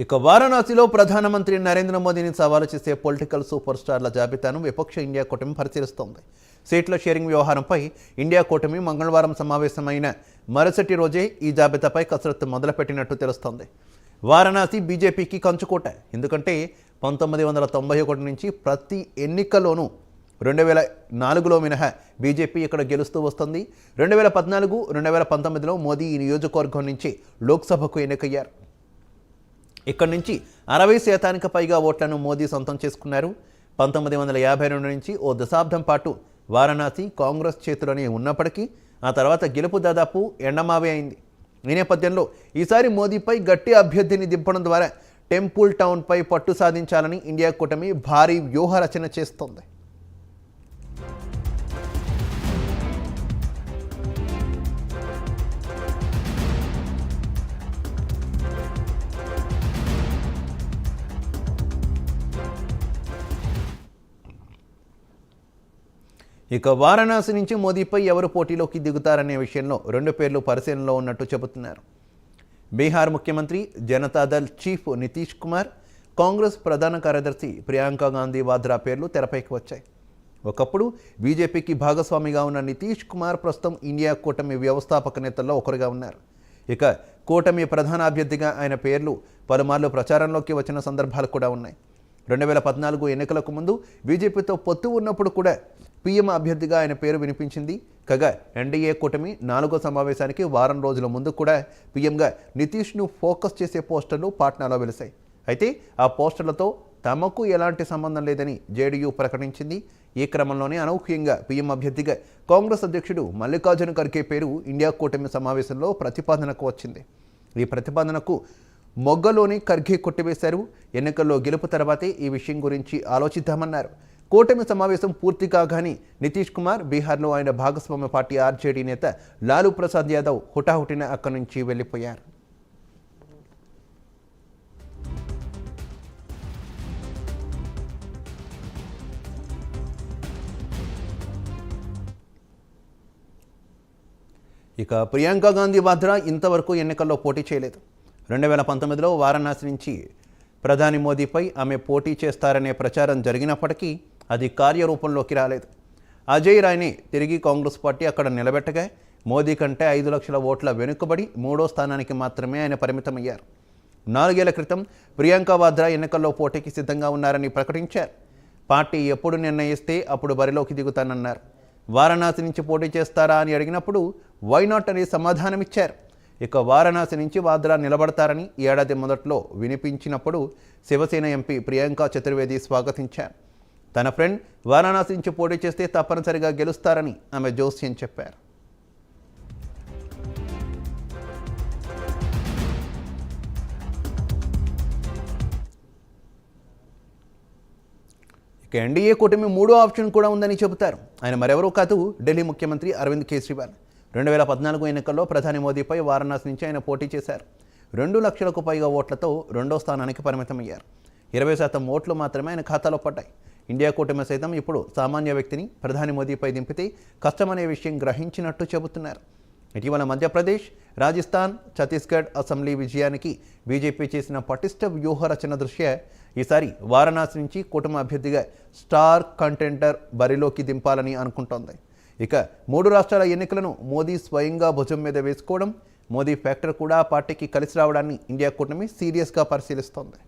ఇక వారణాసిలో ప్రధానమంత్రి నరేంద్ర మోదీని సవాలు చేసే పొలిటికల్ సూపర్ స్టార్ల జాబితాను విపక్ష ఇండియా కూటమి పరిశీలిస్తోంది. సీట్ల షేరింగ్ వ్యవహారంపై ఇండియా కూటమి మంగళవారం సమావేశమైన మరుసటి రోజే ఈ జాబితాపై కసరత్తు మొదలుపెట్టినట్టు తెలుస్తోంది. వారణాసి బీజేపీకి కంచుకోట. ఎందుకంటే 1991 నుంచి ప్రతి ఎన్నికల్లోనూ 2004లో మినహా బీజేపీ ఇక్కడ గెలుస్తూ వస్తుంది. 2014, 2019లో మోదీ ఈ నియోజకవర్గం నుంచి లోక్సభకు ఎన్నికయ్యారు. ఇక్కడి నుంచి 60% పైగా ఓట్లను మోదీ సొంతం చేసుకున్నారు. 1952 నుంచి ఓ దశాబ్దం పాటు వారణాసి కాంగ్రెస్ చేతిలోనే ఉన్నప్పటికీ ఆ తర్వాత గెలుపు దాదాపు ఎండమావే అయింది. ఈ నేపథ్యంలో ఈసారి మోదీపై గట్టి అభ్యర్థిని దింపడం ద్వారా టెంపుల్ టౌన్పై పట్టు సాధించాలని ఇండియా కూటమి భారీ వ్యూహ రచన చేస్తోంది. ఇక వారణాసి నుంచి మోదీపై ఎవరు పోటీలోకి దిగుతారనే విషయంలో 2 పేర్లు పరిశీలనలో ఉన్నట్టు చెబుతున్నారు. బీహార్ ముఖ్యమంత్రి, జనతాదళ్ చీఫ్ నితీష్ కుమార్, కాంగ్రెస్ ప్రధాన కార్యదర్శి ప్రియాంక గాంధీ వాద్రా పేర్లు తెరపైకి వచ్చాయి. ఒకప్పుడు బీజేపీకి భాగస్వామిగా ఉన్న నితీష్ కుమార్ ప్రస్తుతం ఇండియా కూటమి వ్యవస్థాపక నేతల్లో ఒకరుగా ఉన్నారు. ఇక కూటమి ప్రధాన అభ్యర్థిగా ఆయన పేర్లు పలుమార్లు ప్రచారంలోకి వచ్చిన సందర్భాలు కూడా ఉన్నాయి. 2014 ఎన్నికలకు ముందు బీజేపీతో పొత్తు ఉన్నప్పుడు కూడా పీఎం అభ్యర్థిగా ఆయన పేరు వినిపించింది. కాగా ఎన్డీఏ కూటమి 4వ సమావేశానికి వారం రోజుల ముందు కూడా పీఎంగా నితీష్ను ఫోకస్ చేసే పోస్టర్లు పాట్నాలో వెలిశాయి. అయితే ఆ పోస్టర్లతో తమకు ఎలాంటి సంబంధం లేదని జేడీయూ ప్రకటించింది. ఈ క్రమంలోనే అనూహ్యంగా పీఎం అభ్యర్థిగా కాంగ్రెస్ అధ్యక్షుడు మల్లికార్జున ఖర్గే పేరు ఇండియా కూటమి సమావేశంలో ప్రతిపాదనకు వచ్చింది. ఈ ప్రతిపాదనకు మొగ్గలోని ఖర్గే కొట్టివేశారు. ఎన్నికల్లో గెలుపు తర్వాతే ఈ విషయం గురించి ఆలోచిద్దామన్నారు. కూటమి సమావేశం పూర్తి కాగానే నితీష్ కుమార్ బీహార్లో ఆయన భాగస్వామ్య పార్టీ ఆర్జేడీ నేత లాలూ ప్రసాద్ యాదవ్ హుటాహుటిన అక్కడి నుంచి వెళ్ళిపోయారు. ఇక ప్రియాంక గాంధీ వాద్రా ఇంతవరకు ఎన్నికల్లో పోటీ చేయలేదు. 2019లో వారణాసి నుంచి ప్రధాని మోదీపై ఆమె పోటీ చేస్తారనే ప్రచారం జరిగినప్పటికీ అది కార్యరూపంలోకి రాలేదు. అజయ్ రాయ్ని తిరిగి కాంగ్రెస్ పార్టీ అక్కడ నిలబెట్టగా మోదీ కంటే 5 లక్షల ఓట్ల వెనుకబడి 3వ స్థానానికి మాత్రమే ఆయన పరిమితమయ్యారు. 4 ఏళ్ల క్రితం ప్రియాంక వాద్రా ఎన్నికల్లో పోటీకి సిద్ధంగా ఉన్నారని ప్రకటించారు. పార్టీ ఎప్పుడు నిర్ణయిస్తే అప్పుడు బరిలోకి దిగుతానన్నారు. వారణాసి నుంచి పోటీ చేస్తారా అని అడిగినప్పుడు వై నాట్ అని సమాధానమిచ్చారు. ఇక వారణాసి నుంచి వాద్రా నిలబడతారని ఏడాది మొదట్లో వినిపించినప్పుడు శివసేన ఎంపీ ప్రియాంక చతుర్వేది స్వాగతించారు. తన ఫ్రెండ్ వారణాసి నుంచి పోటీ చేస్తే తప్పనిసరిగా గెలుస్తారని ఆమె జోస్యం చెప్పారు. ఇక ఎన్డీఏ కూటమి 3వ ఆప్షన్ కూడా ఉందని చెబుతారు. ఆయన మరెవరూ కాదు, ఢిల్లీ ముఖ్యమంత్రి అరవింద్ కేజ్రీవాల్. 2014 ఎన్నికల్లో ప్రధాని మోదీపై వారణాసి నుంచి ఆయన పోటీ చేశారు. 2 లక్షలకు పైగా ఓట్లతో 2వ స్థానానికి పరిమితమయ్యారు. 20% ఓట్లు మాత్రమే ఆయన ఖాతాలో పడ్డాయి. ఇండియా కూటమి సైతం ఇప్పుడు సామాన్య వ్యక్తిని ప్రధాని మోదీపై దింపితే కష్టమనే విషయం గ్రహించినట్టు చెబుతున్నారు. ఇటీవల మధ్యప్రదేశ్, రాజస్థాన్, ఛత్తీస్గఢ్ అసెంబ్లీ విజయానికి బీజేపీ చేసిన పటిష్ట వ్యూహ రచన దృష్ట్యా ఈసారి వారణాసి నుంచి కూటమి అభ్యర్థిగా స్టార్ కంటెండర్ బరిలోకి దింపాలని అనుకుంటోంది. ఇక 3 రాష్ట్రాల ఎన్నికలను మోదీ స్వయంగా భుజం మీద వేసుకోవడం, మోదీ ఫ్యాక్టర్ కూడా పార్టీకి కలిసి రావడాన్ని ఇండియా కూటమి సీరియస్గా పరిశీలిస్తోంది.